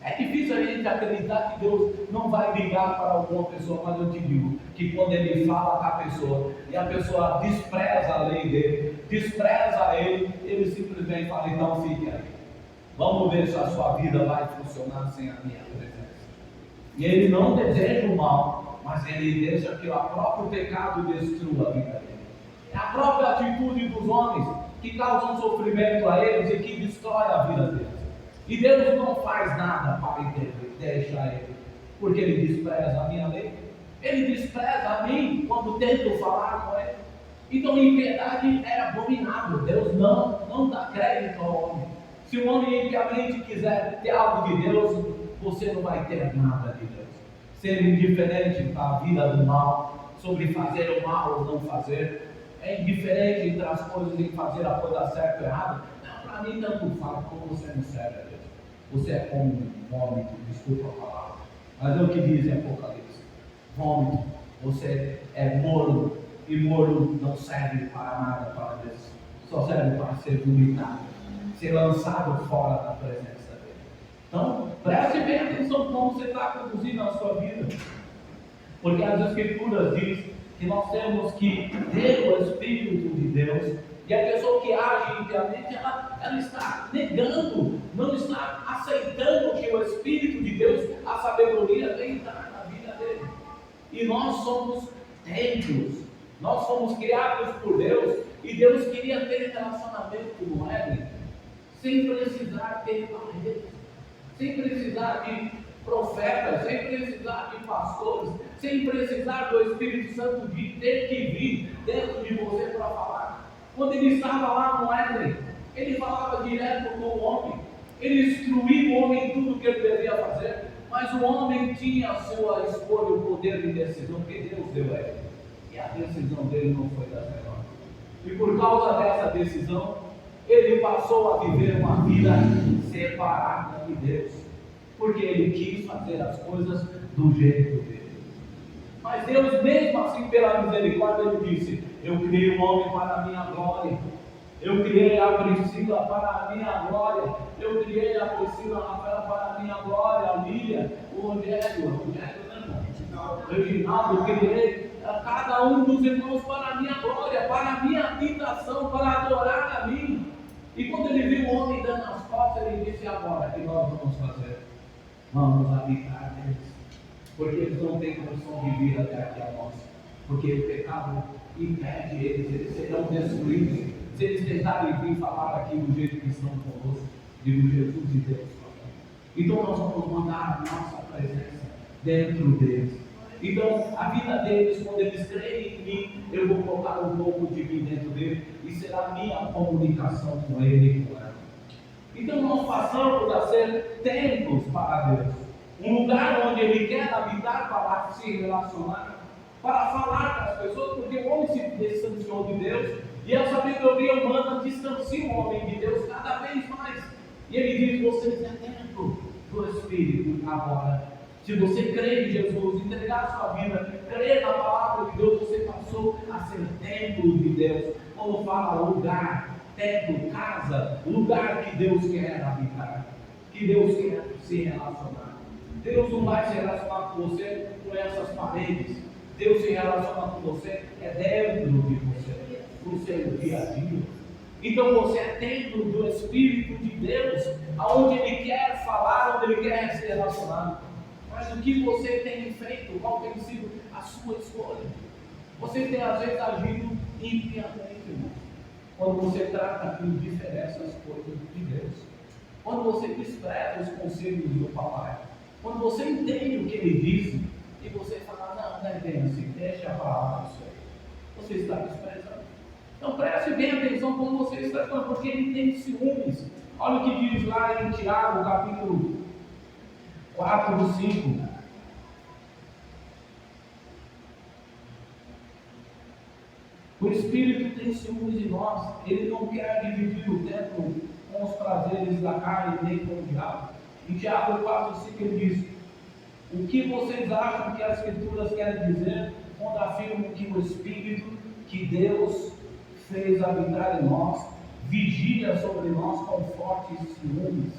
É difícil a gente acreditar que Deus não vai ligar para alguma pessoa, mas eu te digo que quando Ele fala com a pessoa e a pessoa despreza a lei dele, despreza ele, Ele simplesmente fala: então fique aí. Vamos ver se a sua vida vai funcionar sem a minha presença. E Ele não deseja o mal, mas ele deixa que o próprio pecado destrua a vida dele. É a própria atitude dos homens que causam sofrimento a eles e que destrói a vida deles. E Deus não faz nada para deixar ele, porque ele despreza a minha lei, ele despreza a mim quando tento falar com ele. Então, impiedade é abominável. Deus não dá crédito ao homem. Se o homem impiamente quiser ter algo de Deus, você não vai ter nada de Deus. Ser indiferente para a vida do mal, sobre fazer o mal ou não fazer, é indiferente entre as coisas em fazer a coisa certa ou errada. Para mim, tanto faz como você não serve a Deus. Você é como um vômito, desculpa a palavra, mas é o que diz em Apocalipse: vômito, você é morno, e morno não serve para nada para Deus, só serve para ser vomitado, ser lançado fora da presença dele. Então, preste bem atenção como você está conduzindo a sua vida, porque as Escrituras dizem que nós temos que ter o Espírito de Deus, e a pessoa que age impiamente, ela está negando, não está aceitando que o Espírito de Deus, a sabedoria, vem entrar na vida dele. E nós somos templos, nós fomos criados por Deus, e Deus queria ter relacionamento com ele, sem precisar ter paredes, sem precisar de profetas, sem precisar de pastores, sem precisar do Espírito Santo de ter que vir dentro de você para falar. Quando ele estava lá no Éden, ele falava direto com o homem, ele instruía o homem em tudo o que ele devia fazer, mas o homem tinha a sua escolha, o poder de decisão que Deus deu a ele, e a decisão dele não foi das melhores. E por causa dessa decisão, ele passou a viver uma vida separada de Deus, porque ele quis fazer as coisas do jeito dele. Mas Deus, mesmo assim, pela misericórdia, ele disse: eu criei o homem para a minha glória, eu criei a Priscila para a minha glória, eu criei a Priscila Rafaela para a minha glória, a Lília, o Rogério, o Reginaldo, eu criei cada um dos irmãos para a minha glória, para a minha habitação, para adorar a mim. E quando ele viu o homem dando as costas, ele disse: agora, o que nós vamos fazer? Vamos habitar neles, porque eles não têm condição de vir até aqui a nós, porque o pecado impede eles serão destruídos se eles tentarem vir falar aqui do jeito que estão conosco, digo Jesus e Deus. Então nós vamos mandar a nossa presença dentro deles. Então a vida deles, quando eles creem em mim, eu vou colocar um pouco de mim dentro dele, e será a minha comunicação com ele e com ela. Então nós passamos a ser templos para Deus, um lugar onde ele quer habitar para se relacionar, para falar com as pessoas, porque o homem se distanciou de Deus, e a sabedoria humana distancia o homem de Deus cada vez mais. E ele diz: vocês é templo do Espírito agora. Se você crer em Jesus, entregar a sua vida, crer na palavra de Deus, você passou a ser templo de Deus. Como fala, lugar, templo, casa, lugar que Deus quer habitar, que Deus quer se relacionar. Deus não vai se relacionar com você com essas paredes. Deus se relaciona com você dentro de você, no seu dia a dia. Então você é templo do Espírito de Deus, aonde Ele quer falar, onde Ele quer se relacionar. Mas o que você tem feito? Qual tem sido a sua escolha? Você tem às vezes agido impiamente, irmão, quando você trata com indiferença as coisas de Deus, quando você despreza os conselhos do papai, quando você entende o que ele disse e você fala: não é bem assim, deixa a palavra isso aí, você está desprezando. Então preste bem atenção como você está falando, porque ele tem ciúmes. Olha o que diz lá em Tiago, capítulo 4, 5. O Espírito tem ciúmes de nós, ele não quer dividir o tempo com os prazeres da carne, nem com o diabo. Em Tiago 4, 5 ele diz: o que vocês acham que as Escrituras querem dizer quando afirmam que o Espírito que Deus fez habitar em nós vigia sobre nós com fortes ciúmes?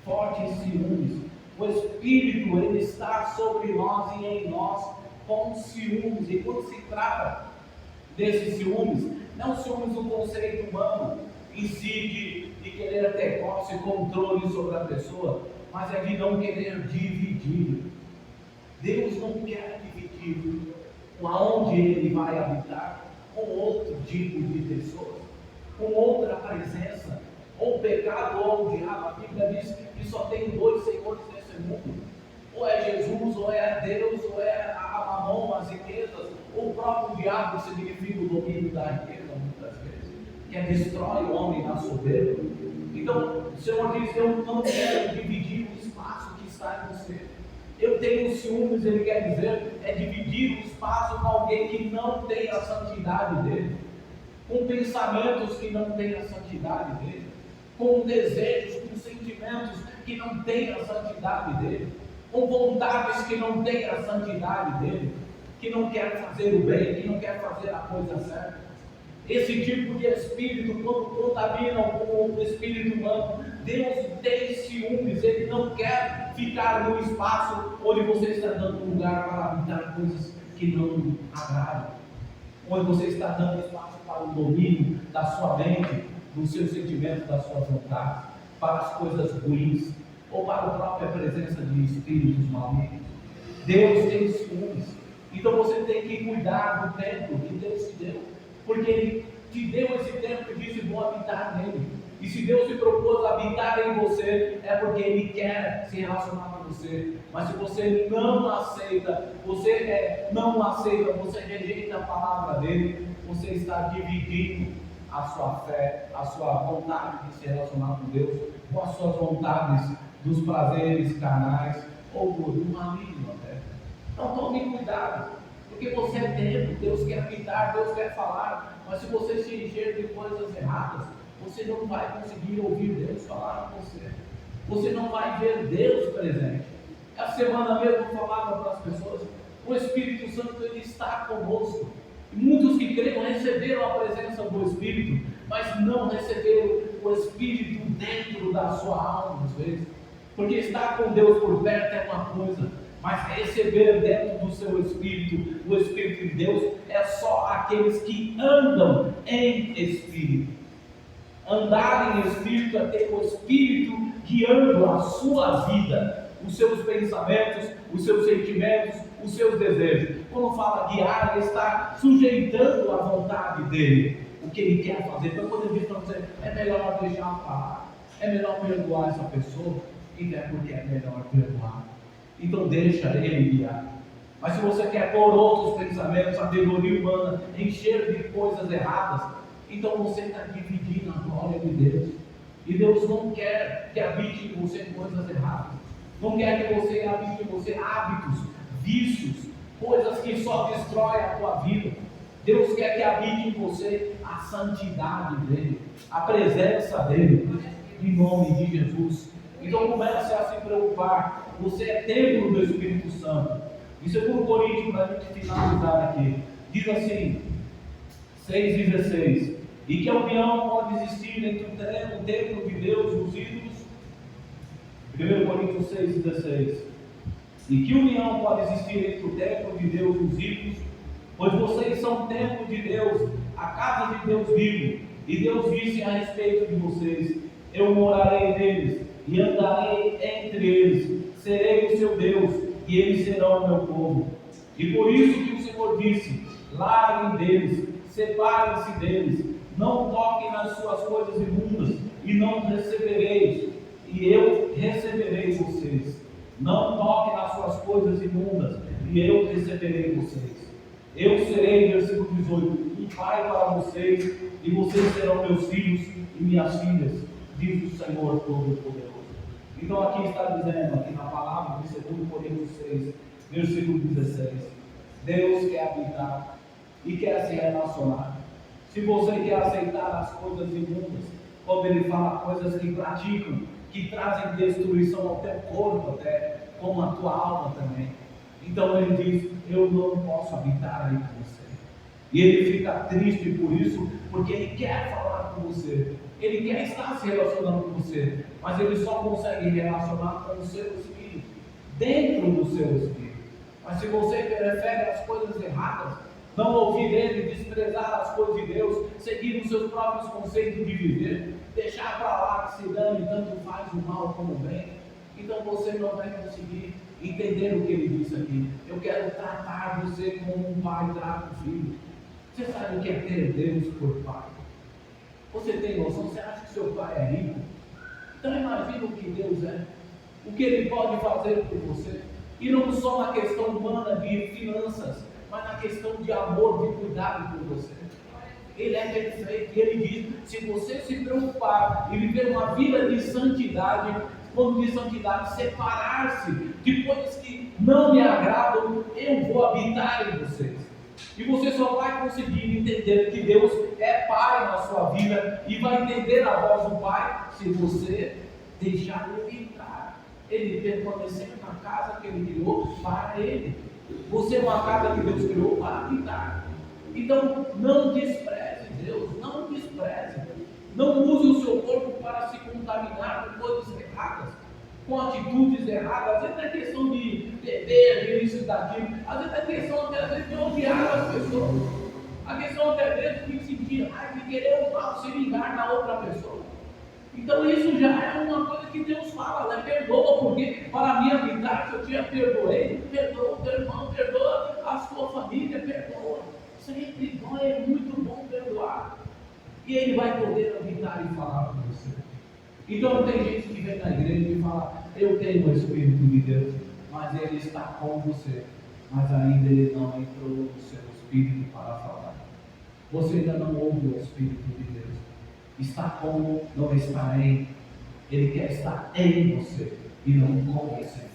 Fortes ciúmes. O Espírito, ele está sobre nós e em nós com ciúmes. E quando se trata desses ciúmes, não ciúmes do conceito humano em si de querer ter posse e controle sobre a pessoa, mas é de não querer dividir. Deus não quer dividir aonde Ele vai habitar com outro tipo de pessoas, com outra presença, ou pecado ou o diabo. A Bíblia diz que só tem dois senhores nesse mundo: ou é Jesus, ou é Deus, ou é a mamon, as riquezas, ou o próprio diabo, que significa o domínio da riqueza, muitas vezes, que destrói o homem na soberba. Então, o Senhor diz: eu não quero dividir o espaço que está em você. Eu tenho ciúmes, Ele quer dizer, é dividir o espaço com alguém que não tem a santidade dele, com pensamentos que não têm a santidade dele, com desejos, com sentimentos que não têm a santidade dele, com vontades que não têm a santidade dele, que não quer fazer o bem, que não quer fazer a coisa certa. Esse tipo de espírito, quando contaminam com o espírito humano, Deus tem ciúmes. Ele não quer ficar no espaço onde você está dando lugar para habitar coisas que não agradam, onde você está dando espaço para o domínio da sua mente, dos seus sentimentos, das suas vontades, para as coisas ruins, ou para a própria presença de espíritos malignos. Deus tem ciúmes. Então você tem que cuidar do templo que Deus te deu, porque Ele te deu esse templo e disse: vou habitar nele. E se Deus se propôs a habitar em você, é porque Ele quer se relacionar com você. Mas se você não aceita, você rejeita a palavra dele, você está dividindo a sua fé, a sua vontade de se relacionar com Deus, com as suas vontades dos prazeres carnais, ou do maligno até. Então tome cuidado, porque você é templo, Deus quer habitar, Deus quer falar, mas se você se encher de coisas erradas, você não vai conseguir ouvir Deus falar com você. Você não vai ver Deus presente. Essa semana mesmo eu falava para as pessoas: o Espírito Santo, Ele está conosco. E muitos que creram receberam a presença do Espírito, mas não receberam o Espírito dentro da sua alma, às vezes. Porque estar com Deus por perto é uma coisa, mas receber dentro do seu Espírito, o Espírito de Deus, é só aqueles que andam em Espírito. Andar em Espírito é ter o Espírito guiando a sua vida, os seus pensamentos, os seus sentimentos, os seus desejos. Quando fala guiar, Ele está sujeitando a vontade dEle, o que Ele quer fazer. Então quando Ele diz para você: é melhor deixar falar, é melhor perdoar essa pessoa, então é porque é melhor perdoar. Então deixa Ele guiar. Mas se você quer pôr outros pensamentos, sabedoria humana, encher de coisas erradas, então você está dividindo a glória de Deus. E Deus não quer que habite em você coisas erradas. Não quer que você habite em você hábitos, vícios, coisas que só destroem a tua vida. Deus quer que habite em você a santidade dEle, a presença dEle, em nome de Jesus. Então comece a se preocupar. Você é templo do Espírito Santo. Em 2 Coríntios, para a gente finalizar aqui, diz assim, 6,16: e que a união pode existir entre o templo de Deus e os ídolos. 1 Coríntios 6,16: e que união pode existir entre o templo de Deus e os ídolos? Pois vocês são templo de Deus, a casa de Deus vivo. E Deus disse a respeito de vocês: eu morarei neles e andarei entre eles, serei o seu Deus e eles serão o meu povo. E por isso que o Senhor disse: larguem deles, separem-se deles, não toquem nas suas coisas imundas, e não recebereis, e eu receberei vocês. Não toquem nas suas coisas imundas, e eu receberei vocês. Eu serei, versículo 18, um pai para vocês, e vocês serão meus filhos e minhas filhas, diz o Senhor Todo-Poderoso. Então aqui está dizendo, aqui na palavra de 2 Coríntios 6, versículo 16, Deus quer habitar e quer se relacionar. Se você quer aceitar as coisas imundas, quando Ele fala coisas que praticam, que trazem destruição ao teu corpo até, como a tua alma também, então Ele diz: eu não posso habitar aí com você. E Ele fica triste por isso, porque Ele quer falar com você, Ele quer estar se relacionando com você, mas Ele só consegue relacionar com o seu espírito, dentro do seu espírito. Mas se você prefere as coisas erradas, não ouvir Ele, desprezar as coisas de Deus, seguir os seus próprios conceitos de viver, deixar para lá que se dane, tanto faz o mal como o bem, Então você não vai conseguir entender o que ele disse aqui. Eu quero tratar você como um pai trata o filho. Você sabe o que é ter Deus por pai? Você tem noção? Você acha que seu pai é rico? Então imagina o que Deus é. O que Ele pode fazer por você. E não só na questão humana de finanças, mas na questão de amor, de cuidado por você. Ele é perfeito. E Ele diz, se você se preocupar e viver uma vida de santidade, quando diz santidade, separar-se de coisas que não me agradam, eu vou habitar em vocês. E você só vai conseguir entender que Deus é Pai na sua vida e vai entender a voz do Pai se você deixar Ele entrar. Ele permanecer na casa que Ele criou para Ele. Você é uma casa que Deus criou para habitar. Então não despreze Deus, não despreze. Não use o seu corpo para se contaminar com coisas erradas, com atitudes erradas. Às vezes é questão de beber, de isso e daquilo. Às vezes é questão até, às vezes, de odiar as pessoas. A questão até mesmo de sentir raiva, de querer o mal, se vingar na outra pessoa. Então isso já é uma coisa que Deus fala, né? Perdoa, porque para mim habitar, se eu te perdoei, perdoa o teu irmão, perdoa a sua família, perdoa. Sempre é muito bom perdoar. E Ele vai poder habitar e falar com você. Então tem gente que vem na igreja e fala, eu tenho o Espírito de Deus, mas Ele está com você, mas ainda Ele não entrou no seu Espírito para falar. Você ainda não ouve o Espírito de Deus. Está com, não está em. Ele quer estar em você e não com você.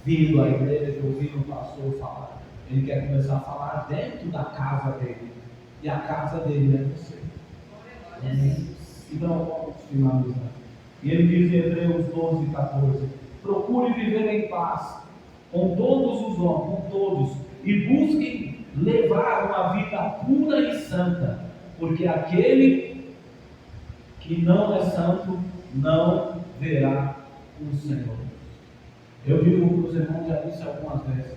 Vindo à igreja, ouvindo o pastor falar, Ele quer começar a falar dentro da casa dele. E a casa dele é você. Amém? Então vamos finalizar. E ele diz em Hebreus 12, 14: procure viver em paz com todos os homens, com todos, e busquem levar uma vida pura e santa, porque aquele que não é santo não verá o Senhor. Eu digo para os irmãos, já disse algumas vezes: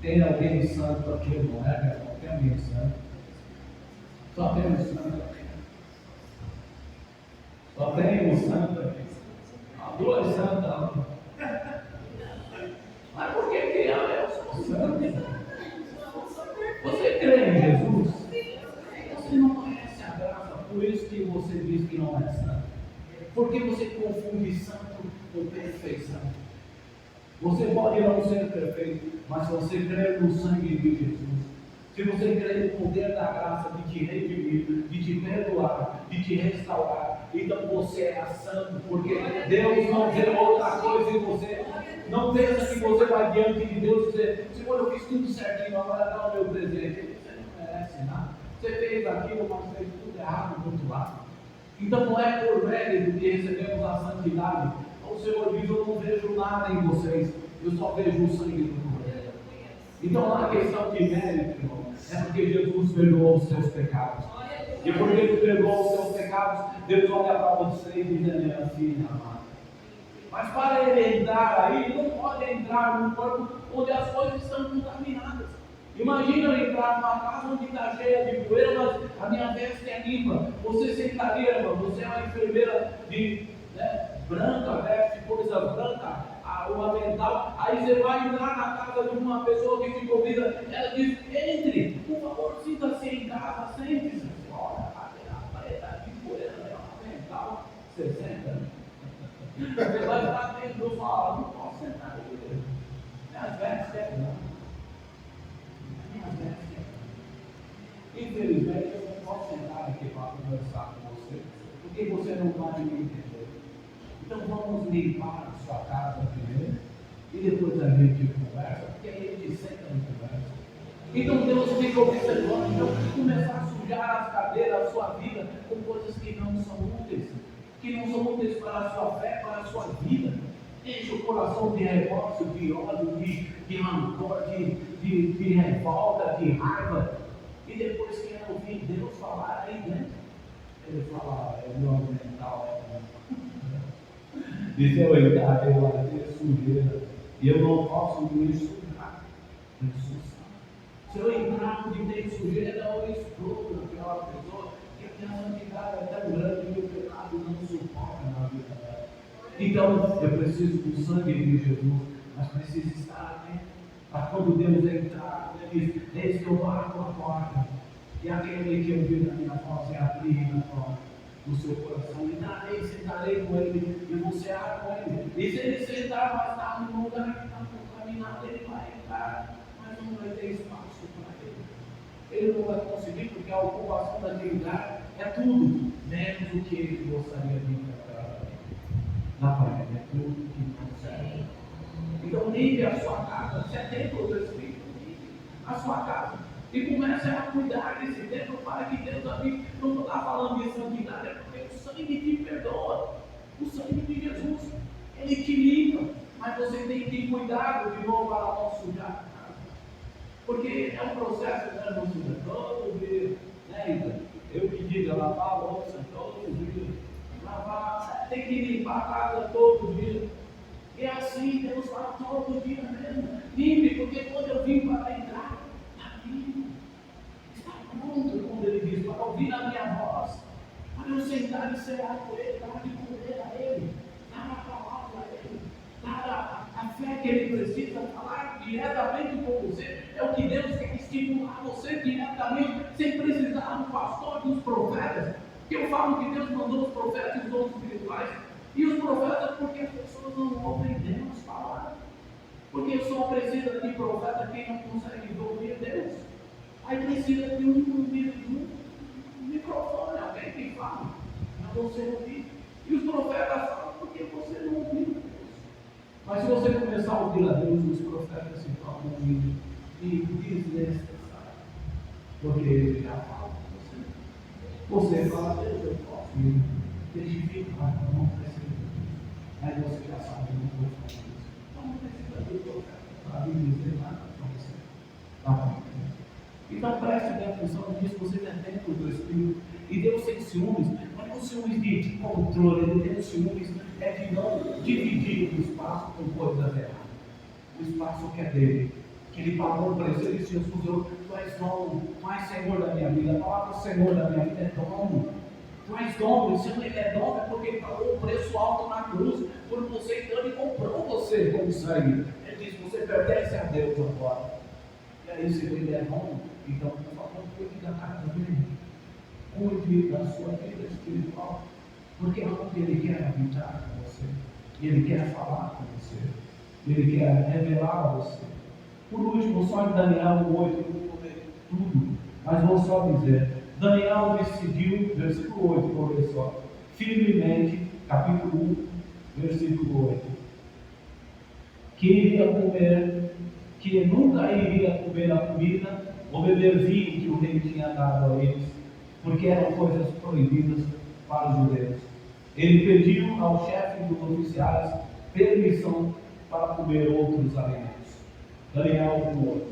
tem alguém santo aqui, irmão? É, meu irmão? Tem alguém santo? Só tem um santo aqui. Só tem um santo aqui. Duas santas. Mas por que eu sou santo? Você crê em Jesus? Você não conhece a graça, por isso que você diz que não é santo. Porque você confunde santo com perfeição. Você pode não ser perfeito, mas se você crer no sangue de Jesus, se você crer no poder da graça de te redimir, de te perdoar, de te restaurar, então você é santo, porque Deus não vê outra coisa em você. Não pensa que você vai diante de Deus e dizer: Senhor, eu fiz tudo certinho, agora dá o meu presente. Você não merece nada. Você fez aquilo, mas fez tudo errado do outro lado. Então não é por mérito que recebemos a santidade. O Senhor diz: eu não vejo nada em vocês, eu só vejo o sangue do Cordeiro. Então não é questão de mérito, irmão. É porque Jesus perdoou os seus pecados. E porque Ele perdoou os seus pecados, Deus olha para você e diz: ele é filho amado. Mas para Ele entrar aí, Ele não pode entrar num corpo onde as coisas estão contaminadas. Imagina eu entrar numa casa onde está cheia de poeira, mas a minha veste é limpa. Você sentaria, irmão, você é uma enfermeira branca, veste coisas brancas, o avental, aí você vai entrar na casa de uma pessoa que te convida, ela diz: entre, por favor, sinta-se em casa, sente-se. Olha, a parede de poeira, o avental, você senta. Você vai estar dentro e fala: não posso sentar aqui. Minhas vestes é branca. Minhas vestes é branca. Infelizmente, eu não posso sentar aqui para conversar com você, porque você não vai me entender. Então vamos limpar a sua casa primeiro e depois a gente conversa, porque aí a gente senta e conversa. Então Deus fica observando, então começar a sujar as cadeiras da sua vida com coisas que não são úteis, para a sua fé, para a sua vida. Enche o coração de remorso, de ódio, de rancor, de revolta, de raiva. E depois quer ouvir Deus falar aí dentro. Ele fala: é meu mental, e se eu entrar, eu vou ter sujeira, e eu não posso me sujar. Se eu entrar onde tem sujeira, eu explodo aquela pessoa, que a minha santidade é tão grande que o pecado não suporta na vida dela. Então, eu preciso do sangue de Jesus, mas preciso estar atento para quando Deus entrar, Ele diz: eis que eu bato a porta, e aquele que ouvir a minha voz e abrir a porta do seu coração, entrarei, sentarei com Ele, e vou cear com Ele. E se Ele sentar, vai estar no lugar que está contaminado, Ele vai entrar, mas não vai ter espaço para Ele. Ele não vai conseguir, porque a ocupação daquele lugar é tudo, menos o que Ele gostaria de encontrar na praia, é tudo que não serve. Então, limpe a sua casa, se atenta ao Espírito, limpe a sua casa. E comece a cuidar desse templo para que Deus habite. Não está falando de santidade, é porque o sangue te perdoa. O sangue de Jesus, Ele te limpa. Mas você tem que ter cuidado de novo para não sujar a casa. Porque é um processo, né? Não suja todo dia, né, Ida? Eu que digo, lavar a louça todo dia. Lavar, tem que limpar a casa todo dia. E é assim, Deus fala todo dia mesmo. Limpe, porque quando eu vim para entrar, está limpo. Está pronto, quando Ele diz, para ouvir a minha voz, para eu sentar e cear com Ele, para de comer a Ele, dar a palavra a Ele, dar a fé que Ele precisa, falar diretamente com você. É o que Deus quer estimular você diretamente, sem precisar do pastor, dos profetas. Que eu falo que Deus mandou os profetas e os dons espirituais. E os profetas, porque as pessoas não ouvem Deus falar. Porque só precisa de profeta quem não consegue ouvir Deus. Aí precisa de um microfone, alguém que fala, para você ouvir. E os profetas falam porque você não ouviu Deus. Mas se você começar a ouvir a Deus, os profetas se tornam desnecessários. Porque Ele já fala com você. Você fala: Deus, eu posso ir. Testificar, não precisa. Mas você já sabe, eu não vou fazer isso. Então não precisa de profeta para me dizer nada para você. Tá bom? Então preste bem atenção nisso, você tem tempo do Espírito. E Deus tem ciúmes, mas não ciúmes de controle, Ele tem ciúmes de não dividir o espaço com coisas erradas. O espaço que é dele, que Ele pagou o preço. Ele disse: Jesus, tu és dono, tu és Senhor da minha vida. A palavra Senhor da minha vida é dono. Tu és dono, se Ele é dono é porque Ele pagou um preço alto na cruz por você, então Ele comprou você com sangue. Ele diz: você pertence a Deus agora. E aí, se Ele é dono, então por favor, cuide da casa dele, cuide da sua vida espiritual, porque é onde Ele quer habitar com você, e Ele quer falar com você, Ele quer revelar a você. Por último, só em Daniel 8, eu não vou ler tudo, mas vou só dizer: Daniel decidiu, versículo 8, vou ler só, firmemente, capítulo 1, versículo 8, que nunca iria comer a comida ou beber vinho que o rei tinha dado a eles, porque eram coisas proibidas para os judeus. Ele pediu ao chefe dos oficiais permissão para comer outros alimentos. Daniel 1:8.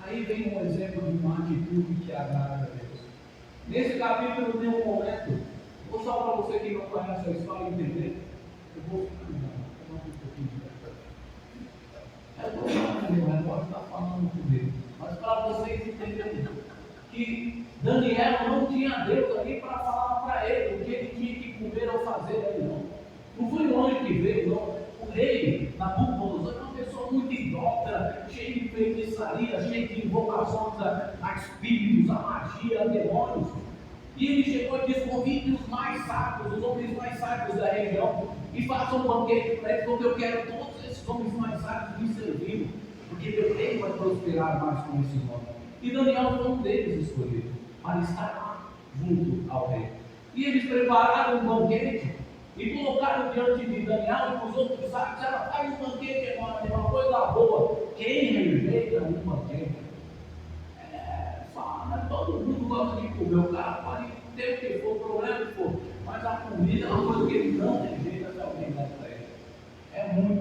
Aí vem um exemplo de uma atitude que agrada a Deus. Nesse capítulo tem um momento, vou só para você que não conhece a história entender, eu vou ficar um pouquinho de eu posso estar falando comigo, mas para vocês entenderem que Daniel não tinha Deus ali para falar para ele o que ele tinha que comer ou fazer ali, não. Não foi longe que veio, não. O rei Nabucodonosor é uma pessoa muito idólatra, cheia de feitiçaria, cheia de invocações a espíritos, a magia, a demônios. E ele chegou e disse: convide os mais sábios, os homens mais sábios da região, e façam um banquete para eles, porque eu quero todos esses homens mais sábios me servindo, porque meu reino vai prosperar mais com esse nome. E Daniel foi um deles escolhido, para estar lá, junto ao rei. E eles prepararam um banquete, e colocaram diante de Daniel e para os outros sábios: ela faz um banquete agora, é uma coisa boa. Quem rejeita um banquete? Mas todo mundo gosta de comer. O cara pode ter o que for, o problema que for, mas a comida é uma coisa que ele não tem.